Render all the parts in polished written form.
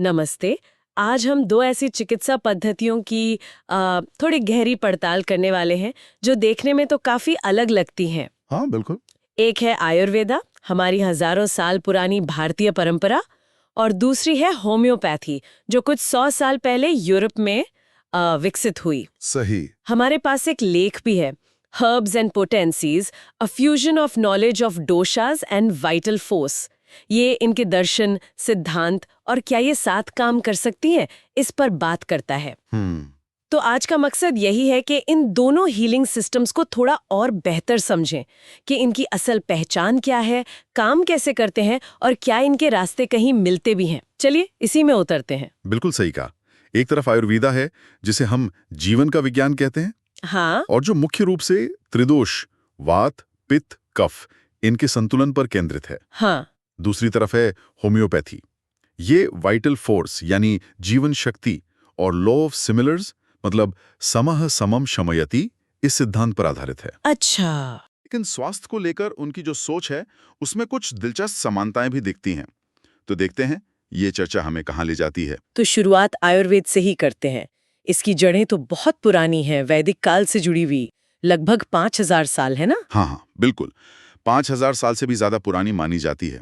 नमस्ते। आज हम दो ऐसी चिकित्सा पद्धतियों की थोड़ी गहरी पड़ताल करने वाले हैं जो देखने में तो काफी अलग लगती हैं। हाँ बिल्कुल। एक है आयुर्वेदा, हमारी हजारों साल पुरानी भारतीय परंपरा, और दूसरी है होम्योपैथी जो कुछ 100 साल पहले यूरोप में विकसित हुई। सही। हमारे पास एक लेख भी है, herbs and potencies, a fusion of knowledge of doshas and vital force. ये इनके दर्शन, सिद्धांत और क्या ये साथ काम कर सकती हैं, इस पर बात करता है। तो आज का मकसद यही है कि इन दोनों हीलिंग सिस्टम्स को थोड़ा और बेहतर समझें कि इनकी असल पहचान क्या है, काम कैसे करते हैं और क्या इनके रास्ते कहीं मिलते भी हैं। चलिए इसी में उतरते हैं। बिल्कुल सही कहा। एक तरफ आयुर्वेदा है जिसे हम जीवन का विज्ञान कहते हैं, हाँ, और जो मुख्य रूप से त्रिदोष, वात, पित्त, कफ, इनके संतुलन पर केंद्रित है। हाँ, दूसरी तरफ है होम्योपैथी। ये वाइटल फोर्स यानी जीवन शक्ति और लॉ ऑफ सिमिलर्स मतलब समः समम शमयति, इस सिद्धांत पर आधारित है। अच्छा। लेकिन स्वास्थ्य को लेकर उनकी जो सोच है उसमें कुछ दिलचस्प समानताएं भी दिखती हैं। तो देखते हैं ये चर्चा हमें कहाँ ले जाती है। तो शुरुआत आयुर्वेद से ही करते हैं। इसकी जड़ें तो बहुत पुरानी हैं, वैदिक काल से जुड़ी हुई, लगभग 5000 साल है ना? हाँ हाँ बिल्कुल, 5000 साल से भी ज्यादा पुरानी मानी जाती है।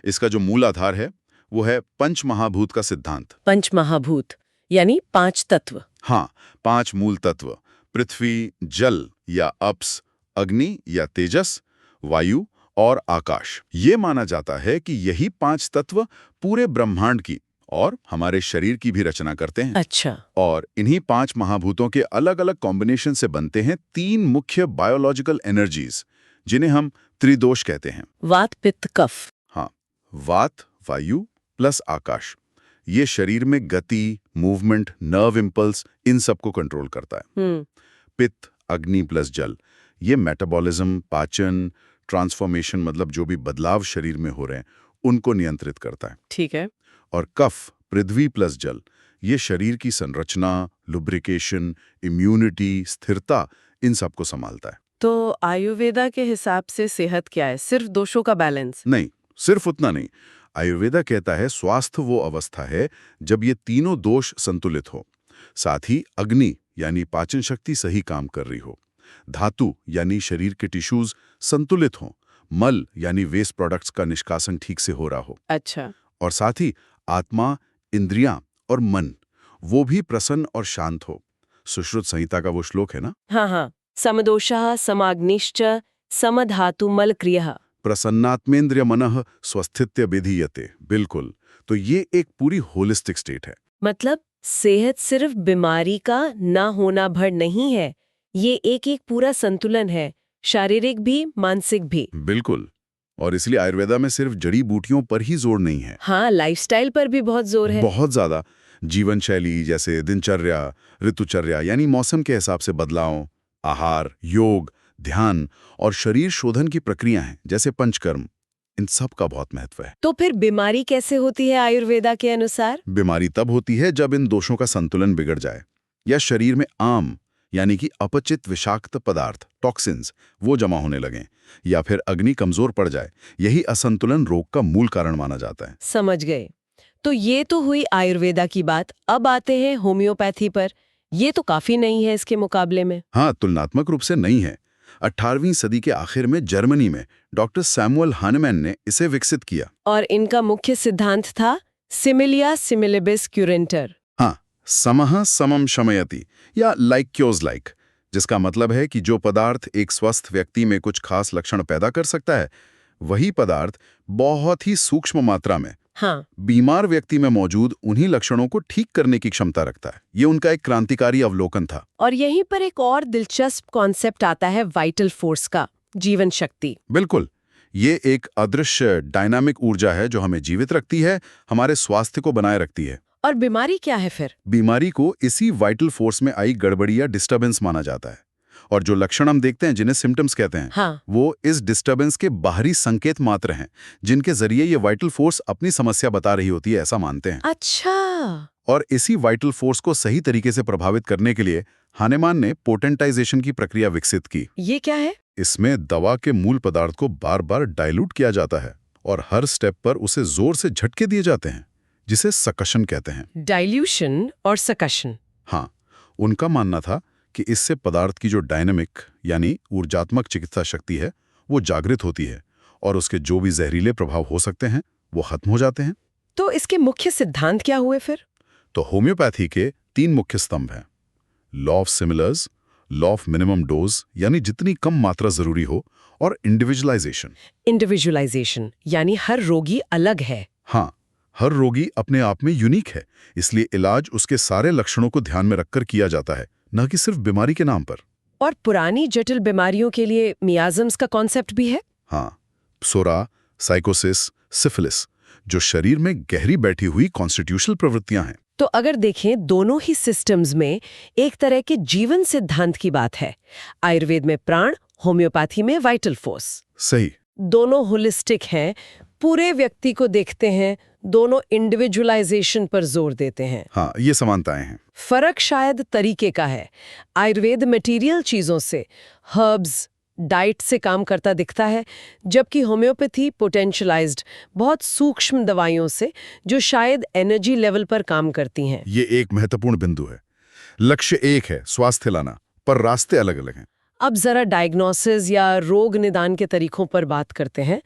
इसका जो मूल आधार है वो है पंच महाभूत का सिद्धांत। पंच महाभूत यानी 5 तत्व। हाँ, 5 मूल तत्व, पृथ्वी, जल या अप्स, अग्नि या तेजस, वायु और आकाश। ये माना जाता है कि यही 5 तत्व पूरे ब्रह्मांड की और हमारे शरीर की भी रचना करते हैं। अच्छा। और इन्हीं 5 महाभूतों के अलग अलग कॉम्बिनेशन से बनते हैं 3 मुख्य बायोलॉजिकल एनर्जीज, जिन्हें हम त्रिदोष कहते हैं। वात, पित्त, कफ। हाँ, वात, वायु प्लस आकाश, ये शरीर में गति, मूवमेंट, नर्व इम्पल्स, इन सब को कंट्रोल करता है। पित्त, अग्नि प्लस जल, ये मेटाबॉलिज्म, पाचन, ट्रांसफॉर्मेशन मतलब जो भी बदलाव शरीर में हो रहे हैं उनको नियंत्रित करता है। ठीक है। और कफ, पृथ्वी प्लस जल, ये शरीर की संरचना, लुब्रिकेशन, इम्यूनिटी, स्थिरता, इन सब को संभालता है। तो आयुर्वेदा के हिसाब से सेहत क्या है? सिर्फ दोषों का बैलेंस? नहीं, सिर्फ उतना नहीं। आयुर्वेदा कहता है स्वास्थ्य वो अवस्था है जब ये तीनों दोष संतुलित हो, साथ ही अग्नि यानी पाचन शक्ति सही काम कर रही हो, धातु यानी शरीर के टिश्यूज संतुलित हो, मल यानी वेस्ट प्रोडक्ट्स का निष्कासन ठीक से हो रहा हो, अच्छा। और साथ ही आत्मा, इंद्रियां और मन वो भी प्रसन्न और शांत हो। सुश्रुत संहिता का वो श्लोक है ना, हाँ हाँ, समदोषः समाग्निश्च समधातुमल क्रियः। प्रसन्नात्मेन्द्रिय मनः स्वस्थित्य विधीयते। बिल्कुल, तो ये एक पूरी होलिस्टिक स्टेट है। मतलब सेहत सिर्फ बीमारी का ना होना भर नहीं है, ये एक एक पूरा संतुलन है, शारीरिक भी मानसिक भी। बिल्कुल, और इसलिए आयुर्वेदा में सिर्फ जड़ी बूटियों पर ही जोर नहीं है। हाँ, लाइफस्टाइल पर भी बहुत जोर है। बहुत ज्यादा। जीवन शैली जैसे दिनचर्या, ऋतुचर्या यानी मौसम के हिसाब से बदलाव, आहार, योग, ध्यान और शरीर शोधन की प्रक्रियाएं जैसे पंचकर्म, इन सब का बहुत महत्व है। तो फिर बीमारी कैसे होती है आयुर्वेदा के अनुसार? बीमारी तब होती है जब इन दोषों का संतुलन बिगड़ जाए, या शरीर में आम यानी कि अपचित विषाक्त पदार्थ, टॉक्सिन्स, वो जमा होने लगें, या फिर अग्नि कमजोर पड़ जाए। यही असंतुलन रोग का मूल कारण माना जाता है। समझ गए। तो ये तो हुई आयुर्वेदा की बात, अब आते हैं होम्योपैथी पर। ये तो काफी नई है इसके मुकाबले में। हाँ, तुलनात्मक रूप से नहीं है। 18वीं सदी के आखिर में जर्मनी में डॉक्टर सैमुअल हानेमैन ने इसे विकसित किया। और इनका मुख्य सिद्धांत था सिमिलिया सिमिलिबिस क्यूरेंटर। हाँ, समः समम शमयति या लाइक क्योज लाइक, जिसका मतलब है कि जो पदार्थ एक स्वस्थ व्यक्ति में कुछ खास लक्षण पैदा कर सकता है, वही पदार्थ बहुत ही सूक्ष्म मात्रा में हाँ, बीमार व्यक्ति में मौजूद उन्हीं लक्षणों को ठीक करने की क्षमता रखता है। ये उनका एक क्रांतिकारी अवलोकन था। और यहीं पर एक और दिलचस्प कॉन्सेप्ट आता है वाइटल फोर्स का, जीवन शक्ति। बिल्कुल, ये एक अदृश्य डायनामिक ऊर्जा है जो हमें जीवित रखती है, हमारे स्वास्थ्य को बनाए रखती है। और बीमारी क्या है फिर? बीमारी को इसी वाइटल फोर्स में आई गड़बड़ी या डिस्टर्बेंस माना जाता है। और जो लक्षण हम देखते हैं जिन्हें सिम्टम्स कहते हैं, हाँ, वो इस डिस्टर्बेंस के बाहरी संकेत मात्र हैं, जिनके जरिए ये वाइटल फोर्स अपनी समस्या बता रही होती है, ऐसा मानते हैं। अच्छा। और इसी वाइटल फोर्स को सही तरीके से प्रभावित करने के लिए हानेमान ने पोटेंटाइजेशन की प्रक्रिया विकसित की। ये क्या है? इसमें दवा के मूल पदार्थ को बार बार डाइल्यूट किया जाता है और हर स्टेप पर उसे जोर से झटके दिए जाते हैं, जिसे सकशन कहते हैं। डाइल्यूशन और सकशन। हाँ, उनका मानना था कि इससे पदार्थ की जो डायनामिक यानी ऊर्जात्मक चिकित्सा शक्ति है वो जागृत होती है और उसके जो भी जहरीले प्रभाव हो सकते हैं वो खत्म हो जाते हैं। तो इसके मुख्य सिद्धांत क्या हुए फिर? तो होम्योपैथी के 3 मुख्य स्तंभ हैं। Law of similars, law of minimum dose यानी जितनी कम मात्रा जरूरी हो, और इंडिविजुअलाइजेशन। इंडिविजुअलाइजेशन यानी हर रोगी अलग है। हाँ, हर रोगी अपने आप में यूनिक है, इसलिए इलाज उसके सारे लक्षणों को ध्यान में रखकर किया जाता है, न कि सिर्फ बीमारी के नाम पर। और पुरानी जटिल बीमारियों के लिए मियाज़म्स का कॉन्सेप्ट भी है। हाँ, सोरा, साइकोसिस, सिफिलिस, जो शरीर में गहरी बैठी हुई कॉन्स्टिट्यूशनल प्रवृत्तियां हैं। तो अगर देखें दोनों ही सिस्टम्स में एक तरह के जीवन सिद्धांत की बात है। आयुर्वेद में प्राण, होम्योपैथी में वाइटल फोर्स। सही। दोनों होलिस्टिक हैं, पूरे व्यक्ति को देखते हैं, दोनों इंडिविजुअलाइजेशन पर जोर देते हैं। हाँ, ये समानताएं हैं। फर्क शायद तरीके का है। आयुर्वेद मटेरियल चीजों से, हर्ब्स, डाइट से काम करता दिखता है, जबकि होम्योपैथी पोटेंशियलाइज्ड, बहुत सूक्ष्म दवाइयों से, जो शायद एनर्जी लेवल पर काम करती हैं। ये एक महत्वपूर्ण बिंदु है। लक्ष्य एक है, स्वास्थ्य लाना, पर रास्ते अलग-अलग हैं। अब जरा डायग्नोसिस या रोग निदान के तरीकों पर बात करते हैं।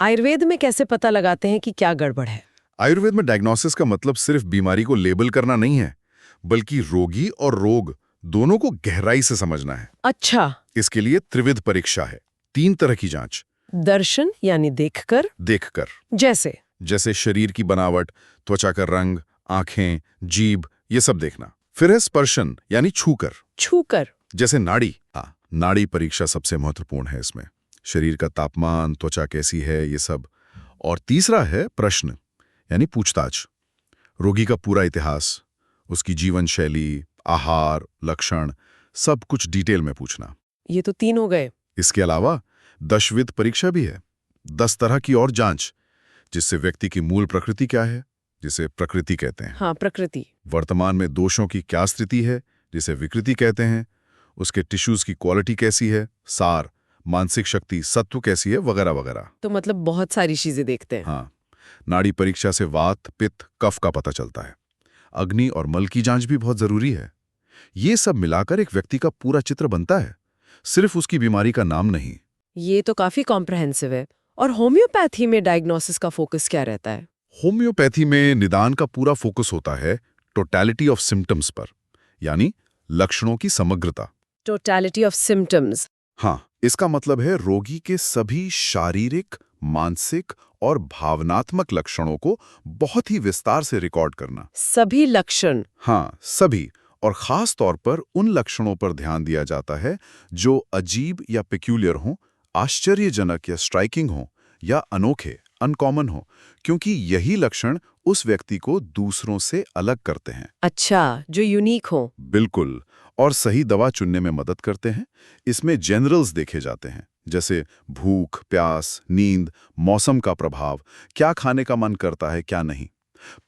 आयुर्वेद में कैसे पता लगाते हैं कि क्या गड़बड़ है? आयुर्वेद में डायग्नोसिस का मतलब सिर्फ बीमारी को लेबल करना नहीं है, बल्कि रोगी और रोग दोनों को गहराई से समझना है। अच्छा। इसके लिए त्रिविध परीक्षा है, 3 तरह की जांच। दर्शन यानी देखकर। जैसे शरीर की बनावट, त्वचा का रंग, आंखें, जीभ, ये सब देखना। फिर है स्पर्शन यानी छूकर। जैसे नाड़ी। हाँ, नाड़ी परीक्षा सबसे महत्वपूर्ण है इसमें। शरीर का तापमान, त्वचा कैसी है, ये सब। और तीसरा है प्रश्न यानी पूछताछ। रोगी का पूरा इतिहास, उसकी जीवन शैली, आहार, लक्षण, सब कुछ डिटेल में पूछना। ये तो 3 हो गए। इसके अलावा दशविध परीक्षा भी है, 10 तरह की और जांच, जिससे व्यक्ति की मूल प्रकृति क्या है, जिसे प्रकृति कहते हैं। हाँ, प्रकृति। वर्तमान में दोषों की क्या स्थिति है, जिसे विकृति कहते हैं। उसके टिश्यूज की क्वालिटी कैसी है, सार, मानसिक शक्ति, सत्व कैसी है, वगैरह वगैरह। तो मतलब बहुत सारी चीजें देखते हैं। हाँ, नाड़ी परीक्षा से वात, पित्त, कफ का पता चलता है। अग्नि और मल की जांच भी बहुत जरूरी है। ये सब मिलाकर एक व्यक्ति का पूरा चित्र बनता है, सिर्फ उसकी बीमारी का नाम नहीं। ये तो काफी कॉम्प्रहेंसिव है। और होम्योपैथी में डायग्नोसिस का फोकस क्या रहता है? होम्योपैथी में निदान का पूरा फोकस होता है टोटैलिटी ऑफ सिम्टम्स पर, यानी लक्षणों की समग्रता। Totality of symptoms. हाँ, इसका मतलब है रोगी के सभी शारीरिक, मानसिक और भावनात्मक लक्षणों को बहुत ही विस्तार से रिकॉर्ड करना। सभी लक्षण? हाँ, सभी। और खास तौर पर उन लक्षणों पर ध्यान दिया जाता है जो अजीब या पेक्यूलियर हों, आश्चर्यजनक या स्ट्राइकिंग हों, या अनोखे, अनकॉमन हों, क्योंकि यही लक्षण उस व्यक्ति को दूसरों से अलग करते हैं। अच्छा, जो यूनिक हो। बिल्कुल। और सही दवा चुनने में मदद करते हैं। इसमें जनरल्स देखे जाते हैं, जैसे भूख, प्यास, नींद, मौसम का प्रभाव, क्या खाने का मन करता है, क्या नहीं।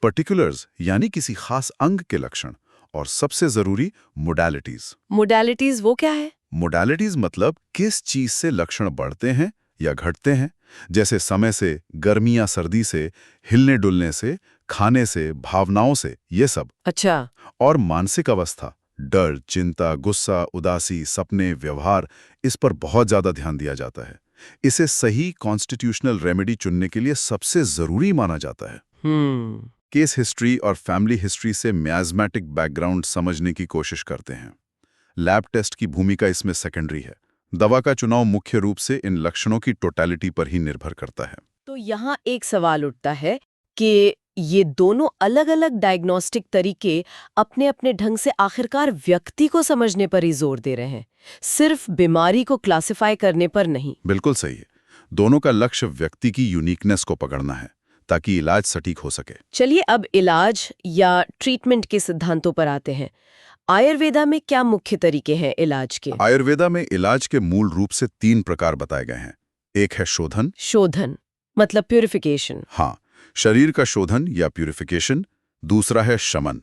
पर्टिकुलर्स यानी किसी खास अंग के लक्षण। और सबसे जरूरी मोडालिटीज। मोडालिटीज वो क्या है? मोडालिटीज मतलब किस चीज से लक्षण बढ़ते हैं या घटते हैं, जैसे समय से, गर्मी या सर्दी से, हिलने डुलने से, खाने से, भावनाओं से, ये सब। अच्छा। और मानसिक अवस्था, डर, चिंता, गुस्सा, उदासी, सपने, व्यवहार, इस पर बहुत ज्यादा ध्यान दिया जाता है। इसे सही कॉन्स्टिट्यूशनल रेमेडी चुनने के लिए सबसे जरूरी माना जाता है। केस हिस्ट्री और फैमिली हिस्ट्री से मियाज़मेटिक बैकग्राउंड समझने की कोशिश करते हैं। लैब टेस्ट की भूमिका इसमें सेकेंडरी है। दवा का चुनाव मुख्य रूप से इन लक्षणों की टोटैलिटी पर ही निर्भर करता है। तो यहाँ एक सवाल उठता है कि ये दोनों अलग-अलग डायग्नोस्टिक तरीके अपने अपने ढंग से आखिरकार व्यक्ति को समझने पर ही जोर दे रहे हैं, सिर्फ बीमारी को क्लासिफाई करने पर नहीं। बिल्कुल सही है। दोनों का लक्ष्य व्यक्ति की यूनिकनेस को पकड़ना है, ताकि इलाज सटीक हो सके। चलिए अब इलाज या ट्रीटमेंट के सिद्धांतों पर आते हैं। आयुर्वेदा में क्या मुख्य तरीके हैं इलाज के? आयुर्वेदा में इलाज के मूल रूप से 3 प्रकार बताए गए हैं। एक है शोधन। शोधन मतलब प्यूरिफिकेशन। हाँ, शरीर का शोधन या प्यूरिफिकेशन। दूसरा है शमन,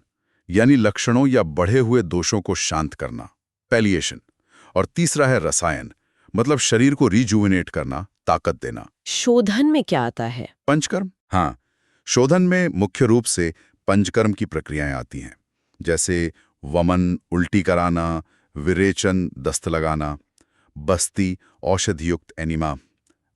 यानी लक्षणों या बढ़े हुए दोषों को शांत करना, पैलिएशन। और तीसरा है रसायन, मतलब शरीर को रिजुविनेट करना, ताकत देना। शोधन में क्या आता है? पंचकर्म। हाँ, शोधन में मुख्य रूप से पंचकर्म की प्रक्रियाएं आती हैं, जैसे वमन उल्टी कराना, विरेचन दस्त लगाना, बस्ती औषधियुक्त एनिमा,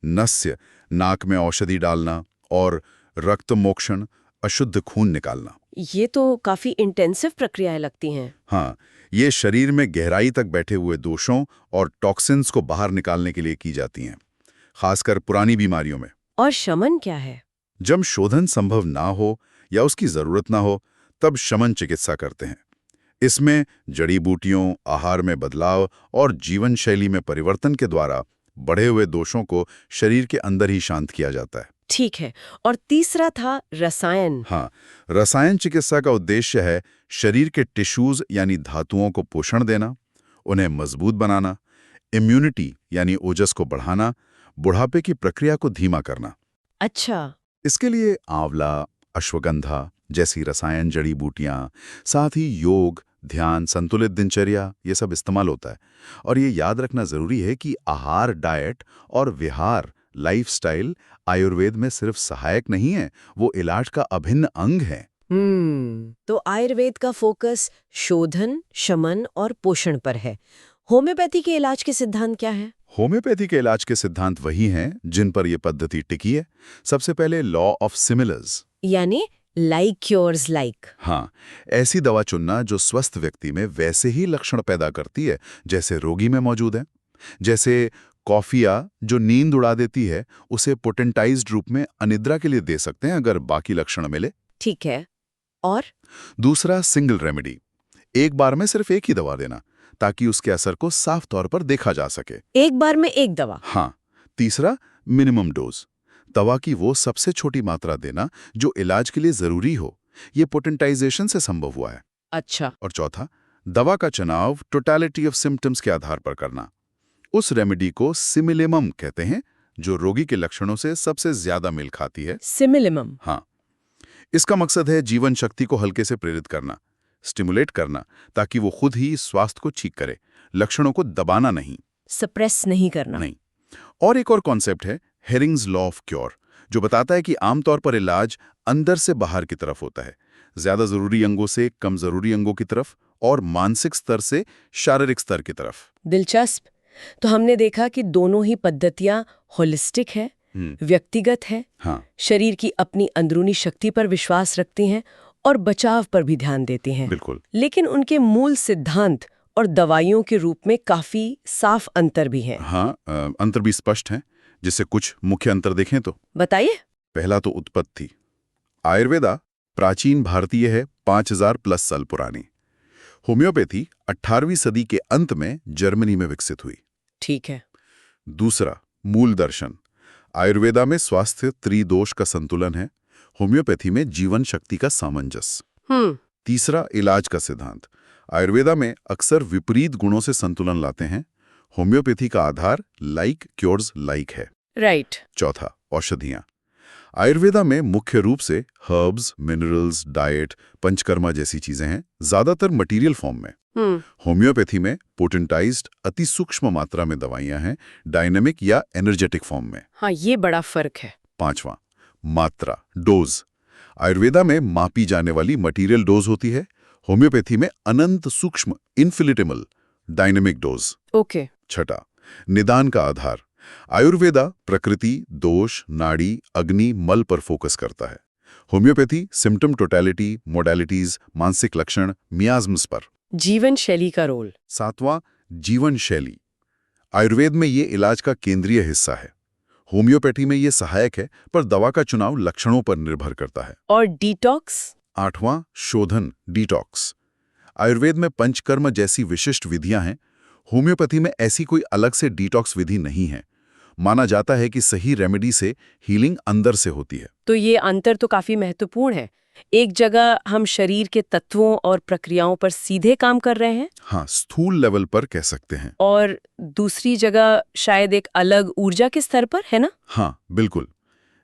नस्य नाक में औषधि डालना और रक्त मोक्षण अशुद्ध खून निकालना। ये तो काफी इंटेंसिव प्रक्रियाएं लगती हैं। हाँ, ये शरीर में गहराई तक बैठे हुए दोषों और टॉक्सिन्स को बाहर निकालने के लिए की जाती हैं, खासकर पुरानी बीमारियों में। और शमन क्या है? जब शोधन संभव ना हो या उसकी जरूरत ना हो, तब शमन चिकित्सा करते हैं। इसमें जड़ी बूटियों, आहार में बदलाव और जीवन शैली में परिवर्तन के द्वारा बढ़े हुए दोषों को शरीर के अंदर ही शांत किया जाता है। ठीक है। और तीसरा था रसायन। हाँ, रसायन चिकित्सा का उद्देश्य है शरीर के टिश्यूज यानी धातुओं को पोषण देना, उन्हें मजबूत बनाना, इम्यूनिटी यानी ओजस को बढ़ाना, बुढ़ापे की प्रक्रिया को धीमा करना। अच्छा। इसके लिए आंवला, अश्वगंधा जैसी रसायन जड़ी बूटियां, साथ ही योग, ध्यान, संतुलित दिनचर्या, ये सब इस्तेमाल होता है। और ये याद रखना जरूरी है कि आहार, डाइट और विहार, लाइफस्टाइल आयुर्वेद में सिर्फ सहायक नहीं है, वो इलाज का अभिन्न अंग है। तो आयुर्वेद का फोकस शोधन, शमन और पोषण पर है। होम्योपैथी के इलाज के सिद्धांत क्या है? होम्योपैथी के इलाज के सिद्धांत वही हैं जिन पर यह पद्धति टिकी है। सबसे पहले लॉ ऑफ सिमिलर्स, यानी लाइक क्योर्स लाइक। हाँ, ऐसी दवा चुनना जो स्वस्थ व्यक्ति में वैसे ही लक्षण पैदा करती है जैसे रोगी में मौजूद है। जैसे कॉफिया जो नींद उड़ा देती है, उसे पोटेंटाइज्ड रूप में अनिद्रा के लिए दे सकते हैं अगर बाकी लक्षण मिले। ठीक है। और दूसरा सिंगल रेमेडी, एक बार में सिर्फ एक ही दवा देना ताकि उसके असर को साफ तौर पर देखा जा सके। एक बार में एक दवा। हाँ। तीसरा मिनिमम डोज, दवा की वो सबसे छोटी मात्रा देना जो इलाज के लिए जरूरी हो। ये पोटेंटाइजेशन से संभव हुआ है। अच्छा। और चौथा, दवा का चुनाव टोटलिटी ऑफ सिम्टम्स के आधार पर करना। उस रेमेडी को सिमिलिमम कहते हैं जो रोगी के लक्षणों से सबसे ज्यादा मेल खाती है। सिमिलिमम। हाँ, इसका मकसद है जीवन शक्ति को हल्के से प्रेरित करना, स्टिमुलेट करना, ताकि वो खुद ही स्वास्थ्य को ठीक करे, लक्षणों को दबाना नहीं, सप्रेस नहीं करना। नहीं। और एक और कॉन्सेप्ट है हेरिंग्स लॉ ऑफ क्योर, जो बताता है कि आमतौर पर इलाज अंदर से बाहर की तरफ होता है, ज्यादा जरूरी अंगों से कम जरूरी अंगों की तरफ, और मानसिक स्तर से शारीरिक स्तर की तरफ। दिलचस्प। तो हमने देखा कि दोनों ही पद्धतियां होलिस्टिक है, व्यक्तिगत है, हाँ, शरीर की अपनी अंदरूनी शक्ति पर विश्वास रखती हैं और बचाव पर भी ध्यान देती हैं। बिल्कुल। लेकिन उनके मूल सिद्धांत और दवाइयों के रूप में काफी साफ अंतर भी है। हाँ, अंतर भी स्पष्ट है। जिससे कुछ मुख्य अंतर देखें तो बताइए। पहला तो उत्पत्ति। आयुर्वेदा प्राचीन भारतीय है, 5000 प्लस साल पुरानी। होम्योपैथी 18वीं सदी के अंत में जर्मनी में विकसित हुई। ठीक है। दूसरा, मूल दर्शन। आयुर्वेदा में स्वास्थ्य त्रिदोष का संतुलन है, होम्योपैथी में जीवन शक्ति का सामंजस्य। तीसरा, इलाज का सिद्धांत। आयुर्वेदा में अक्सर विपरीत गुणों से संतुलन लाते हैं, होम्योपैथी का आधार लाइक क्योर्स लाइक है। राइट। चौथा, औषधियां। आयुर्वेदा में मुख्य रूप से हर्ब्स, मिनरल्स, डाइट, पंचकर्मा जैसी चीजें हैं, ज्यादातर मटेरियल फॉर्म में। होम्योपैथी में पोटेंटाइज्ड अति सूक्ष्म मात्रा में दवाइयां हैं, डायनेमिक या एनर्जेटिक फॉर्म में। हाँ, ये बड़ा फर्क है। पांचवा, मात्रा, डोज। आयुर्वेदा में मापी जाने वाली मटेरियल डोज होती है, होम्योपैथी में अनंत सूक्ष्म इन्फिनिटिमल डायनेमिक डोज। ओके। छठा, निदान का आधार। आयुर्वेदा प्रकृति, दोष, नाड़ी, अग्नि, मल पर फोकस करता है। होम्योपैथी सिम्टम टोटलिटी, मोडालिटीज, मानसिक लक्षण, मियाज्म्स पर। जीवन शैली का रोल। सातवां, जीवन शैली। आयुर्वेद में ये इलाज का केंद्रीय हिस्सा है, होम्योपैथी में ये सहायक है, पर दवा का चुनाव लक्षणों पर निर्भर करता है। और डिटॉक्स। आठवां, शोधन, डिटॉक्स। आयुर्वेद में पंचकर्म जैसी विशिष्ट विधियां हैं, होम्योपैथी में ऐसी कोई अलग से डिटॉक्स विधि नहीं है। माना जाता है कि सही रेमेडी से हीलिंग अंदर से होती है। तो ये अंतर तो काफी महत्वपूर्ण है। एक जगह हम शरीर के तत्वों और प्रक्रियाओं पर सीधे काम कर रहे हैं, हाँ, स्थूल लेवल पर कह सकते हैं, और दूसरी जगह शायद एक अलग ऊर्जा के स्तर पर, है ना? हाँ, बिल्कुल।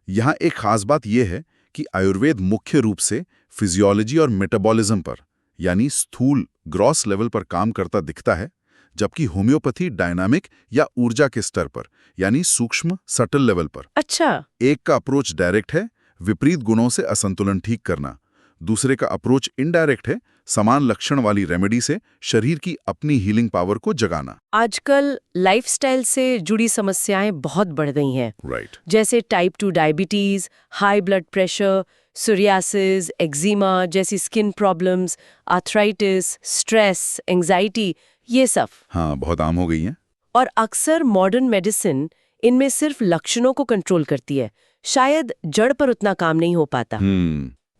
यहाँ एक खास बात यह है कि आयुर्वेद मुख्य रूप से फिजियोलॉजी और मेटाबॉलिज्म पर, यानी स्थूल ग्रॉस लेवल पर काम करता दिखता है, जबकि होम्योपैथी डायनामिक या ऊर्जा के स्तर पर, यानी सूक्ष्म सटल लेवल पर। अच्छा। एक का अप्रोच डायरेक्ट है, विपरीत गुणों से असंतुलन ठीक करना। दूसरे का अप्रोच इनडायरेक्ट है, समान लक्षण वाली रेमेडी से शरीर की अपनी हीलिंग पावर को जगाना। आजकल लाइफस्टाइल से जुड़ी समस्याएं बहुत बढ़ गई हैं, राइट। जैसे type 2 diabetes, high blood pressure, psoriasis, eczema जैसी skin problems, arthritis, stress, anxiety, ये सब। हाँ, बहुत आम हो गई हैं। और अक्सर मॉडर्न मेडिसिन इनमें सिर्फ लक्षणों को कंट्रोल करती है, शायद जड़ पर उतना काम नहीं हो पाता।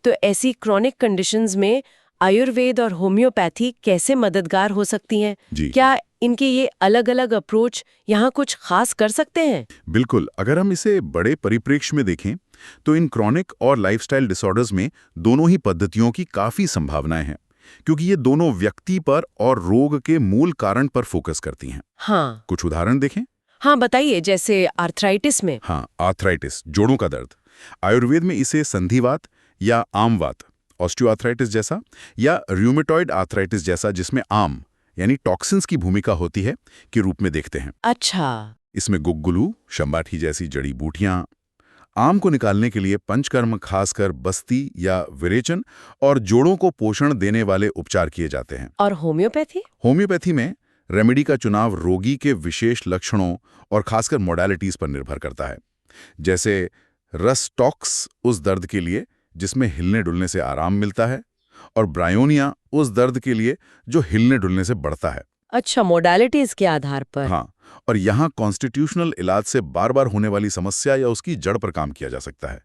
तो ऐसी क्रॉनिक कंडीशंस में आयुर्वेद और होम्योपैथी कैसे मददगार हो सकती हैं? जी। क्या इनके ये अलग-अलग अप्रोच यहाँ कुछ खास कर सकते हैं? बिल्कुल। अगर हम इसे बड़े परिप्रेक्ष्य में देखें तो इन क्रॉनिक और लाइफस्टाइल डिसऑर्डर्स में दोनों ही पद्धतियों की काफी संभावनाएं हैं, क्योंकि ये दोनों व्यक्ति पर और रोग के मूल कारण पर फोकस करती हैं। हाँ। कुछ उदाहरण देखें। हाँ, बताइए। जैसे आर्थराइटिस में? हाँ, आर्थराइटिस, जोड़ों का दर्द। आयुर्वेद में इसे संधिवात या आमवात, ऑस्टियोआर्थराइटिस जैसा, या र्यूमेटॉइड आर्थराइटिस जैसा, जिसमें आम यानी टॉक्सिन्स की भूमिका होती है, के रूप में देखते हैं। अच्छा। इसमें गुग्गुलू, शंबाठी जैसी जड़ी बूटियां, आम को निकालने के लिए पंचकर्म, खासकर बस्ती या विरेचन, और जोड़ों को पोषण देने वाले उपचार किए जाते हैं। और होम्योपैथी? होम्योपैथी में रेमेडी का चुनाव रोगी के विशेष लक्षणों और खासकर मोडालिटीज पर निर्भर करता है। जैसे रस टॉक्स उस दर्द के लिए जिसमें हिलने डुलने से आराम मिलता है, और ब्रायोनिया उस दर्द के लिए जो हिलने डुलने से बढ़ता है। अच्छा, मोडालिटीज के आधार पर। हाँ, और यहाँ कॉन्स्टिट्यूशनल इलाज से बार बार होने वाली समस्या या उसकी जड़ पर काम किया जा सकता है।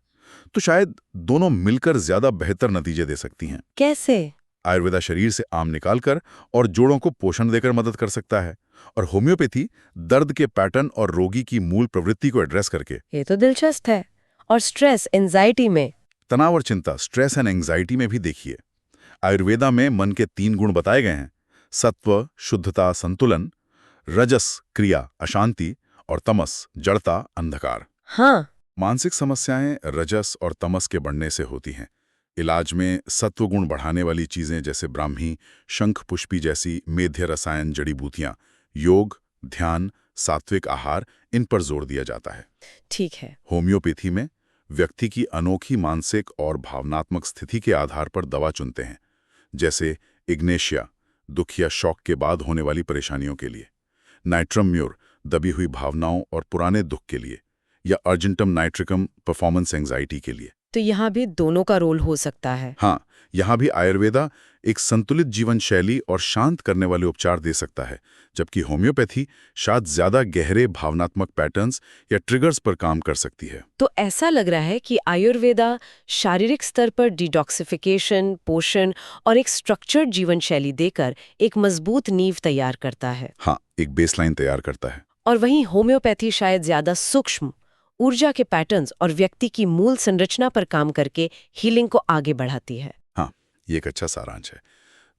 तो शायद दोनों मिलकर ज्यादा बेहतर नतीजे दे सकती हैं। कैसे? आयुर्वेदा शरीर से आम निकालकर और जोड़ों को पोषण देकर मदद कर सकता है, और होम्योपैथी दर्द के पैटर्न और रोगी की मूल प्रवृत्ति को एड्रेस करके। ये तो दिलचस्प है। और स्ट्रेस, एंजाइटी में? तनाव और चिंता, स्ट्रेस एंड एंजाइटी में भी देखिए, आयुर्वेदा में मन के 3 गुण बताए गए हैं: सत्व, शुद्धता, संतुलन; रजस, क्रिया, अशांति; और तमस, जड़ता, अंधकार। हाँ। मानसिक समस्याएं रजस और तमस के बढ़ने से होती हैं। इलाज में सत्व गुण बढ़ाने वाली चीजें जैसे ब्राह्मी, शंख पुष्पी जैसी मेध्य रसायन जड़ी बूटियां, योग, ध्यान, सात्विक आहार, इन पर जोर दिया जाता है। ठीक है। होम्योपैथी में व्यक्ति की अनोखी मानसिक और भावनात्मक स्थिति के आधार पर दवा चुनते हैं, जैसे इग्नेशिया, दुख या शौक के बाद होने वाली परेशानियों के लिए; नाइट्रम म्यूर, दबी हुई भावनाओं और पुराने दुख के लिए; या अर्जेंटम नाइट्रिकम, परफॉर्मेंस एंजाइटी के लिए। तो यहाँ भी दोनों का रोल हो सकता है। हाँ, यहाँ भी आयुर्वेदा एक संतुलित जीवन शैली और शांत करने वाले उपचार दे सकता है, जबकि होम्योपैथी शायद ज्यादा गहरे भावनात्मक पैटर्न्स या ट्रिगर्स पर काम कर सकती है। तो ऐसा लग रहा है कि आयुर्वेदा शारीरिक स्तर पर डिटॉक्सिफिकेशन, पोषण और एक स्ट्रक्चर्ड जीवन शैली देकर एक मजबूत नींव तैयार करता है। हाँ, एक बेसलाइन तैयार करता है। और वहीं होम्योपैथी शायद ज्यादा सूक्ष्म, ऊर्जा के पैटर्न्स और व्यक्ति की मूल संरचना पर काम करके हीलिंग को आगे बढ़ाती है। हाँ, ये एक अच्छा सारांश है।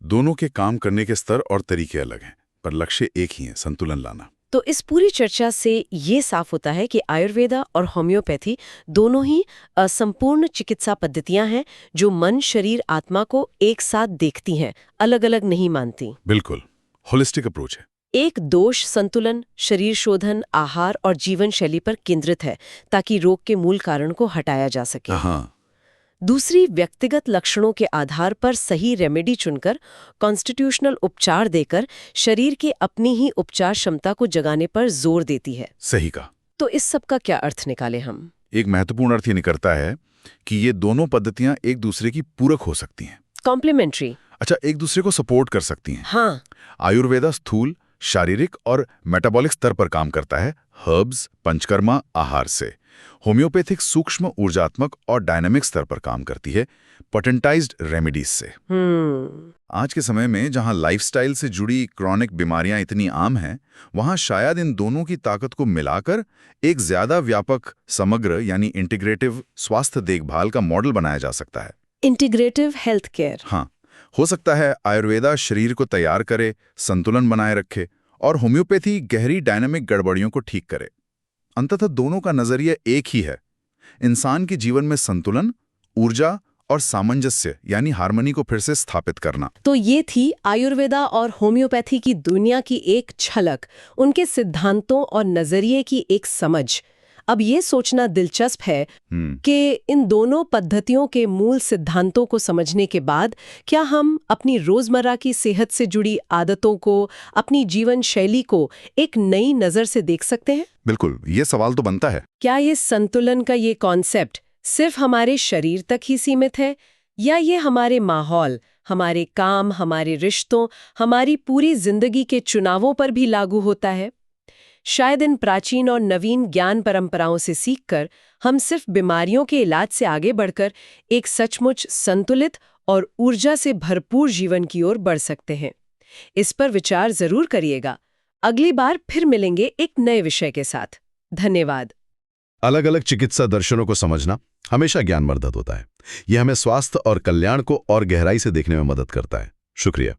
दोनों के काम करने के स्तर और तरीके अलग हैं, पर लक्ष्य एक ही है: संतुलन लाना। तो इस पूरी चर्चा से ये साफ होता है कि आयुर्वेदा और होम्योपैथी दोनों ही संपूर्ण चिकित्सा पद्धतियां हैं जो मन, शरीर, आत्मा को एक साथ देखती हैं, अलग अलग नहीं मानती। बिल्कुल, होलिस्टिक अप्रोच है। एक दोष संतुलन, शरीर शोधन, आहार और जीवन शैली पर केंद्रित है, ताकि रोग के मूल कारण को हटाया जा सके। हाँ। दूसरी व्यक्तिगत लक्षणों के आधार पर सही रेमेडी चुनकर, कॉन्स्टिट्यूशनल उपचार देकर शरीर की अपनी ही उपचार क्षमता को जगाने पर जोर देती है। सही कहा। तो इस सब का क्या अर्थ निकाले हम? एक महत्वपूर्ण अर्थ ये निकलता है कि ये दोनों पद्धतियां एक दूसरे की पूरक हो सकती हैं। कॉम्प्लीमेंट्री। अच्छा, एक दूसरे को सपोर्ट कर सकती हैं। हाँ। आयुर्वेदा स्थूल, शारीरिक और मेटाबॉलिक स्तर पर काम करता है, हर्ब्स, पंचकर्मा, आहार से। होम्योपैथिक सूक्ष्म, ऊर्जात्मक और डायनामिक स्तर पर काम करती है, पेटेंटाइज्ड रेमेडीज से। आज के समय में जहां लाइफस्टाइल से जुड़ी क्रॉनिक बीमारियां इतनी आम हैं, वहां शायद इन दोनों की ताकत को मिलाकर एक ज्यादा व्यापक, समग्र यानी इंटीग्रेटिव स्वास्थ्य देखभाल का मॉडल बनाया जा सकता है। Integrative health care. हाँ, हो सकता है आयुर्वेदा शरीर को तैयार करे, संतुलन बनाए रखे, और होम्योपैथी गहरी डायनामिक गड़बड़ियों को ठीक करे। अंततः दोनों का नजरिया एक ही है: इंसान के जीवन में संतुलन, ऊर्जा और सामंजस्य यानी हार्मनी को फिर से स्थापित करना। तो ये थी आयुर्वेदा और होम्योपैथी की दुनिया की एक झलक, उनके सिद्धांतों और नजरिए की एक समझ। अब ये सोचना दिलचस्प है कि इन दोनों पद्धतियों के मूल सिद्धांतों को समझने के बाद क्या हम अपनी रोजमर्रा की सेहत से जुड़ी आदतों को, अपनी जीवन शैली को एक नई नजर से देख सकते हैं? बिल्कुल, ये सवाल तो बनता है। क्या ये संतुलन का ये कॉन्सेप्ट सिर्फ हमारे शरीर तक ही सीमित है, या ये हमारे माहौल, हमारे काम, हमारे रिश्तों, हमारी पूरी जिंदगी के चुनावों पर भी लागू होता है? शायद इन प्राचीन और नवीन ज्ञान परंपराओं से सीखकर हम सिर्फ बीमारियों के इलाज से आगे बढ़कर एक सचमुच संतुलित और ऊर्जा से भरपूर जीवन की ओर बढ़ सकते हैं। इस पर विचार जरूर करिएगा। अगली बार फिर मिलेंगे एक नए विषय के साथ। धन्यवाद। अलग अलग चिकित्सा दर्शनों को समझना हमेशा ज्ञानवर्धक होता है। यह हमें स्वास्थ्य और कल्याण को और गहराई से देखने में मदद करता है। शुक्रिया।